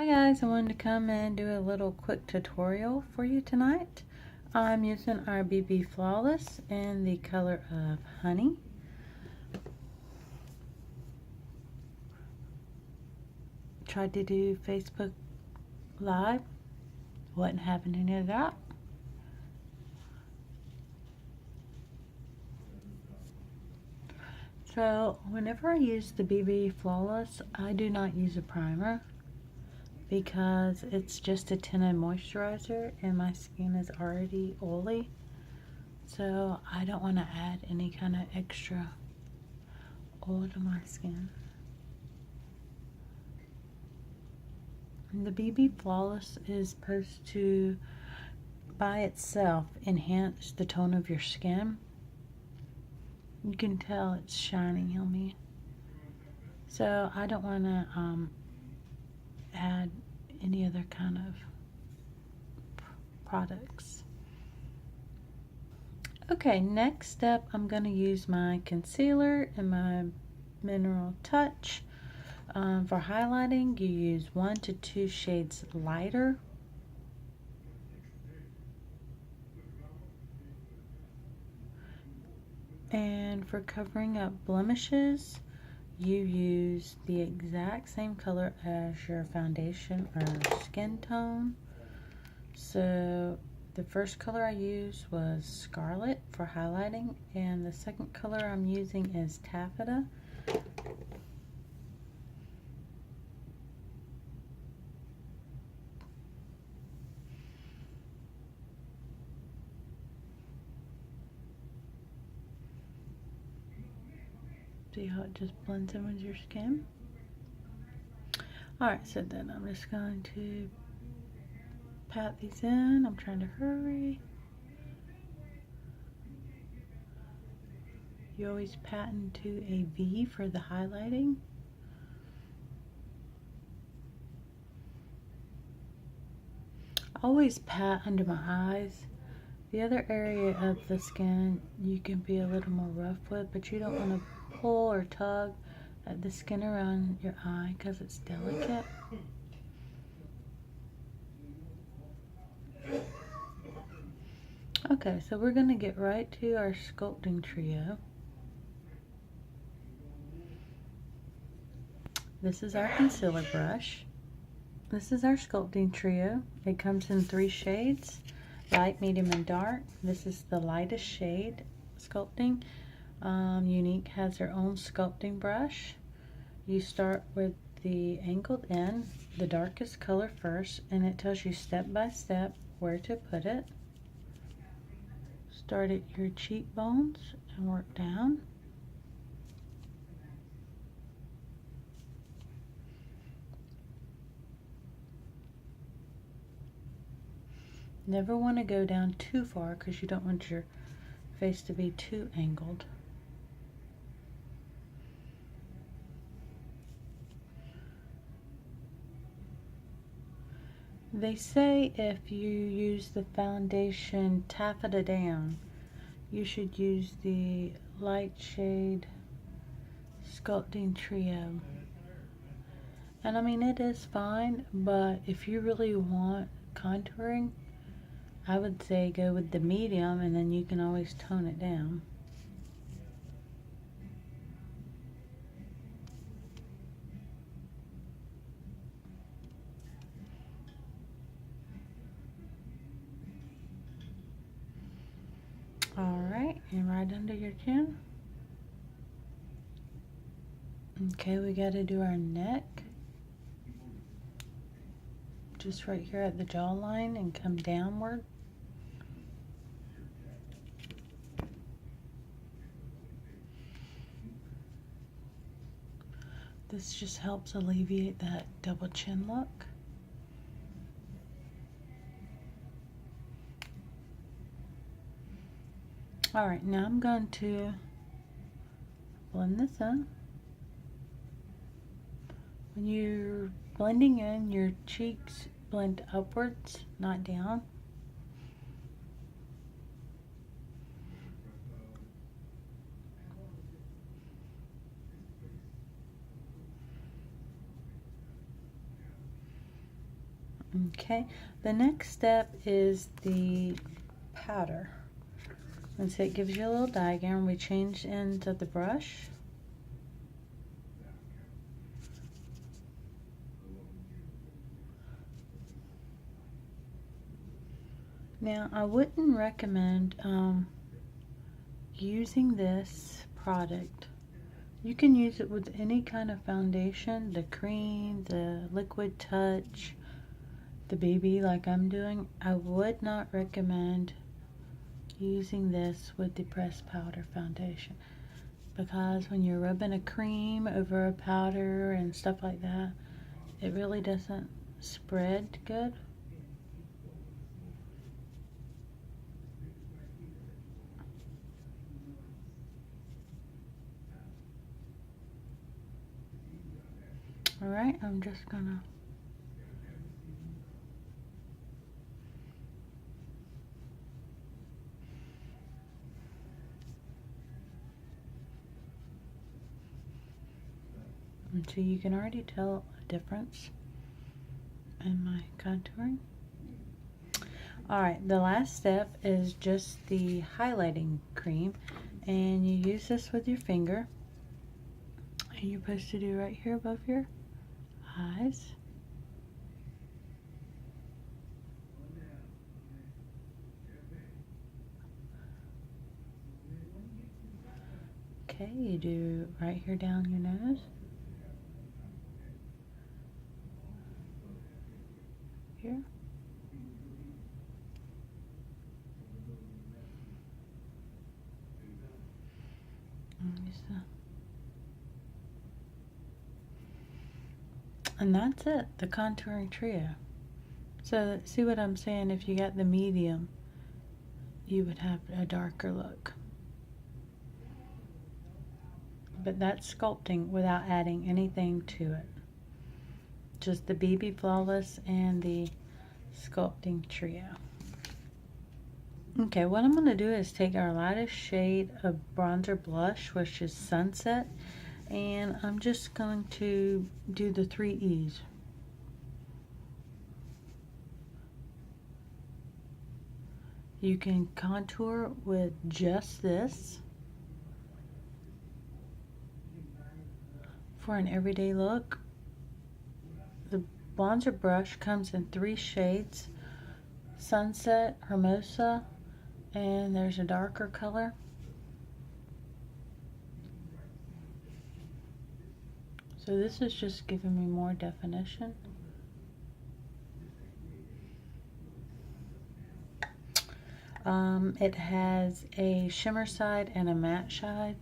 Hi guys, I wanted to come and do a little quick tutorial for you tonight. I'm using our BB Flawless in the color of Honey. Tried to do Facebook Live, wasn't having any of that. So whenever I use the BB Flawless, I do not use a primer, because it's just a tinted moisturizer and my skin is already oily, so I don't want to add any kind of extra oil to my skin. And the BB Flawless is supposed to by itself enhance the tone of your skin. You can tell it's shiny on me, so I don't want to add any other kind of products. Okay, next up I'm going to use my concealer and my Mineral Touch. For highlighting, you use 1 to 2 shades lighter. And for covering up blemishes, you use the exact same color as your foundation or skin tone. So the first color I used was Scarlet for highlighting, and the second color I'm using is Taffeta. See how it just blends in with your skin? Alright, so then I'm just going to pat these in. I'm trying to hurry. You always pat into a V for the highlighting. I always pat under my eyes. The other area of the skin you can be a little more rough with, but you don't want to pull or tug at the skin around your eye because it's delicate. Okay, so we're going to get right to our sculpting trio. This is our concealer brush. This is our sculpting trio. It comes in 3 shades, light, medium, and dark. This is the lightest shade, sculpting. Younique has her own sculpting brush. You start with the angled end, the darkest color first, and it tells you step by step where to put it. Start at your cheekbones and work down. Never want to go down too far because you don't want your face to be too angled. They say if you use the foundation taffeta down, you should use the light shade sculpting trio. And I mean, it is fine, but if you really want contouring, I would say go with the medium, and then you can always tone it down. Alright, and right under your chin. Okay, we got to do our neck. Just right here at the jawline and come downward. This just helps alleviate that double chin look. Alright, now I'm going to blend this in. When you're blending in, your cheeks blend upwards, not down. Okay, the next step is the powder. And so it gives you a little diagram. We change ends of the brush. Now, I wouldn't recommend using this product. You can use it with any kind of foundation, the cream, the liquid touch, the BB like I'm doing. I would not recommend using this with the pressed powder foundation, because when you're rubbing a cream over a powder and stuff like that, it really doesn't spread good. Alright, I'm just gonna and so you can already tell a difference in my contouring. Alright, the last step is just the highlighting cream, and you use this with your finger, and you're supposed to do right here above your eyes. Okay, you do right here down your nose. Here. And that's it, the contouring trio. So see what I'm saying? If you got the medium, you would have a darker look. But that's sculpting without adding anything to it. Just the BB Flawless and the sculpting trio. Okay, what I'm going to do is take our lightest shade of bronzer blush, which is Sunset, and I'm just going to do the 3 E's. You can contour with just this for an everyday look. The bronzer brush comes in 3 shades: Sunset, Hermosa, and there's a darker color. So this is just giving me more definition. It has a shimmer side and a matte side.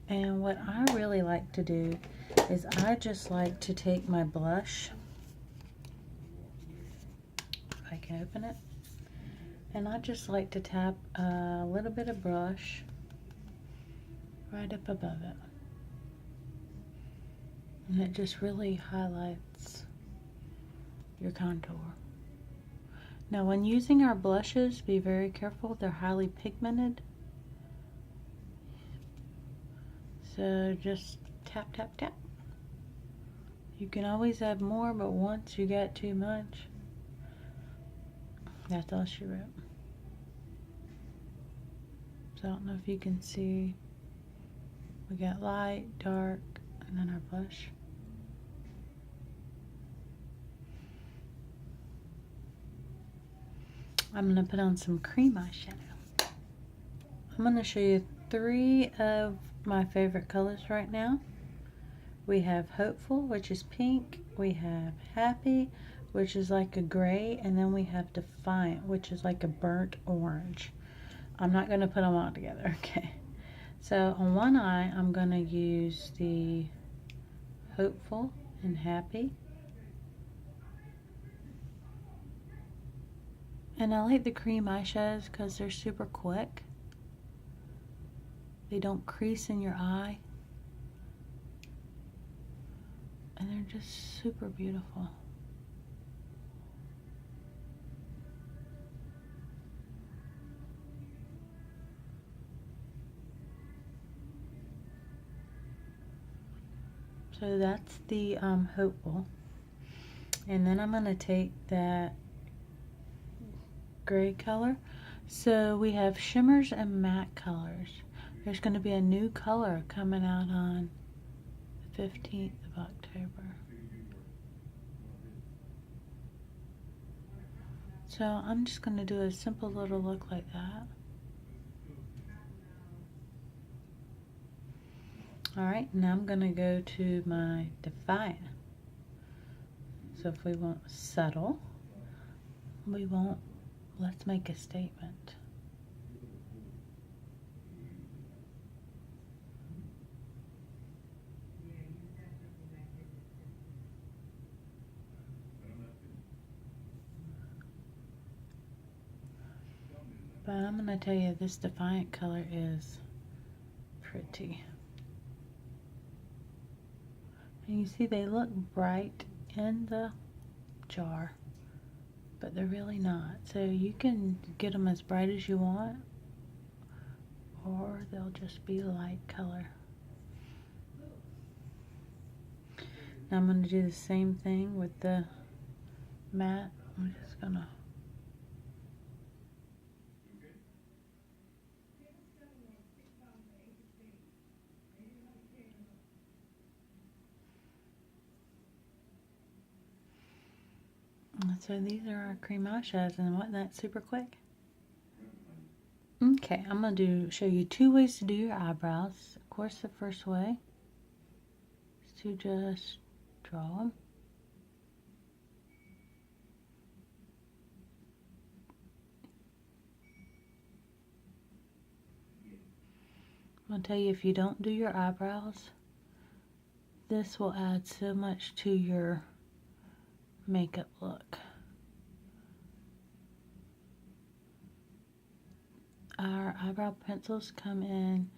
And what I really like to do is I just like to take my blush, if I can open it, and I just like to tap a little bit of brush right up above it. And it just really highlights your contour. Now when using our blushes, be very careful, they're highly pigmented. So just tap, tap, tap. You can always add more, but once you get too much, that's all she wrote. So I don't know if you can see, we got light, dark, and then our blush. I'm going to put on some cream eyeshadow. I'm going to show you 3 of my favorite colors right now. We have Hopeful, which is pink. We have Happy, which is like a gray. And then we have Defiant, which is like a burnt orange. I'm not going to put them all together, okay? So on one eye, I'm going to use the Hopeful and Happy. And I like the cream eyeshadows because they're super quick. They don't crease in your eye. And they're just super beautiful. So that's the Hopeful. And then I'm going to take that gray color. So we have shimmers and matte colors. There's going to be a new color coming out on the 15th of October. So I'm just going to do a simple little look like that. Alright, now I'm going to go to my Defiant. So if we want subtle, we want, let's make a statement. But I'm going to tell you, this Defiant color is pretty. And you see they look bright in the jar, but they're really not. So you can get them as bright as you want, or they'll just be light color. Now I'm going to do the same thing with the matte. I'm just going to so these are our cream eyeshadows, and wasn't that super quick? Okay, I'm going to show you 2 ways to do your eyebrows. Of course, the first way is to just draw them. I'm going to tell you, if you don't do your eyebrows, this will add so much to your makeup look. Our eyebrow pencils come in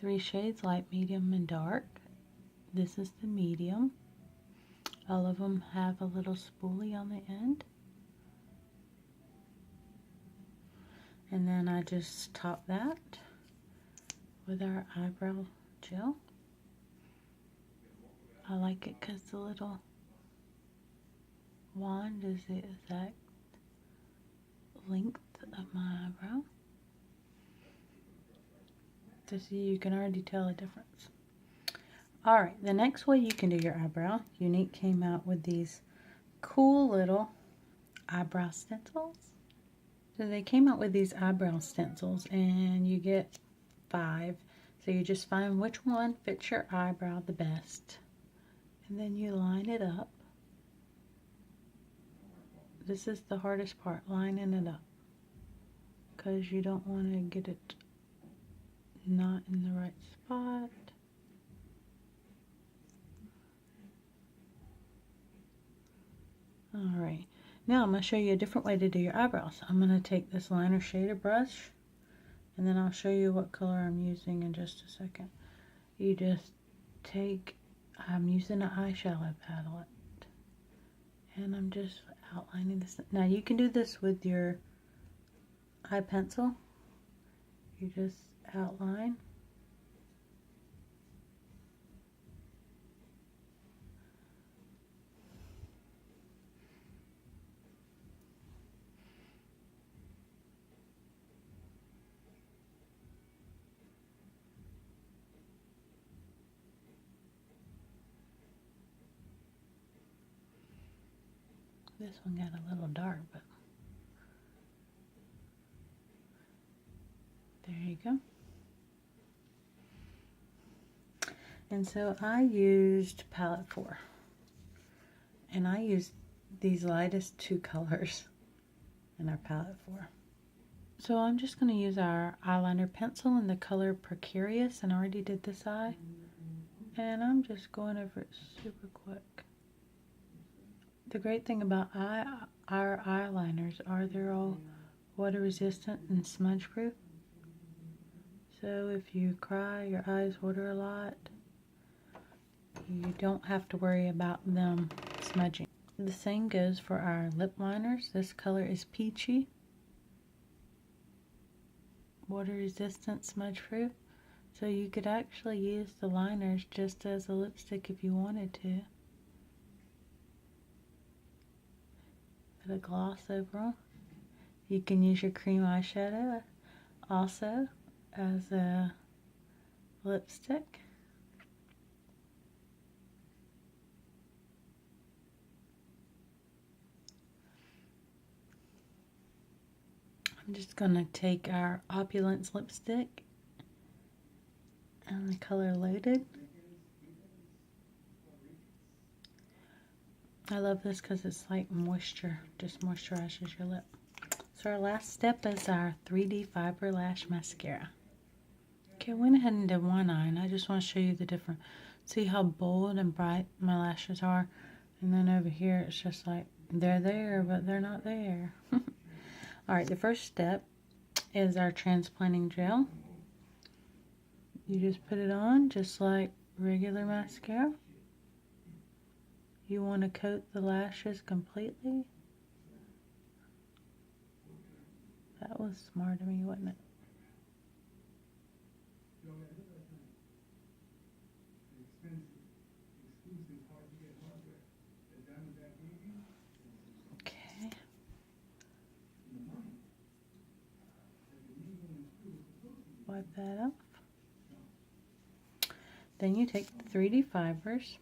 3 shades, light, medium, and dark. This is the medium. All of them have a little spoolie on the end. And then I just top that with our eyebrow gel. I like it because the little wand is the exact length of my eyebrow. So see, you can already tell a difference. Alright, the next way you can do your eyebrow, Younique came out with these cool little eyebrow stencils. So they came out with these eyebrow stencils, and you get 5. So you just find which one fits your eyebrow the best. And then you line it up. This is the hardest part, lining it up. Because you don't want to get it not in the right spot. Alright, now I'm going to show you a different way to do your eyebrows. I'm going to take this liner shader brush, and then I'll show you what color I'm using in just a second. You just take, I'm using an eyeshadow palette, and I'm just outlining this. Now you can do this with your eye pencil. You just outline. This one got a little dark, but there you go. And so I used palette 4, and I used these lightest 2 colors in our palette 4. So I'm just going to use our eyeliner pencil in the color Precarious, and I already did this eye, and I'm just going over it super quick. The great thing about our eyeliners are they're all water resistant and smudge proof. So if you cry, your eyes water a lot, you don't have to worry about them smudging. The same goes for our lip liners. This color is Peachy. Water resistant, smudge proof. So you could actually use the liners just as a lipstick if you wanted to. Put a gloss over them. You can use your cream eyeshadow also as a lipstick. I'm just going to take our Opulence lipstick and the color Loaded. I love this because it's like moisture, just moisturizes your lip. So our last step is our 3D Fiber Lash Mascara. Okay, I went ahead and did one eye, and I just want to show you the difference. See how bold and bright my lashes are? And then over here, it's just like, they're there, but they're not there. Alright, the first step is our transplanting gel. You just put it on, just like regular mascara. You want to coat the lashes completely. That was smart of me, wasn't it? Okay. Wipe that off. Then you take the 3D fibers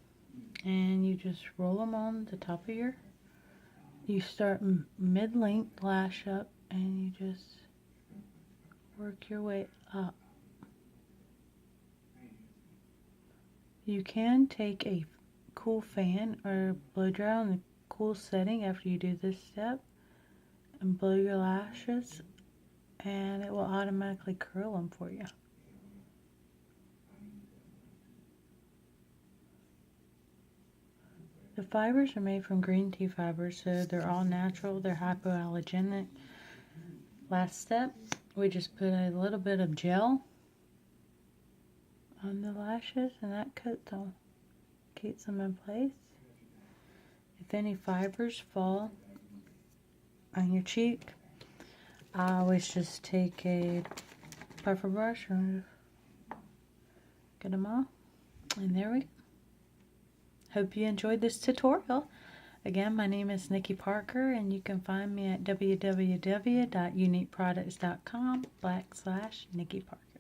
and you just roll them on the top of your, you start mid-length lash up and you just work your way up. You can take a cool fan or blow dry on the cool setting after you do this step and blow your lashes, and it will automatically curl them for you. The fibers are made from green tea fibers, so they're all natural, they're hypoallergenic. Last step, we just put a little bit of gel on the lashes, and that coats them, keeps them in place. If any fibers fall on your cheek, I always just take a puffer brush and get them off. And there we go. Hope you enjoyed this tutorial. Again, my name is Nikki Parker, and you can find me at www.youniqueproducts.com/Nikki Parker.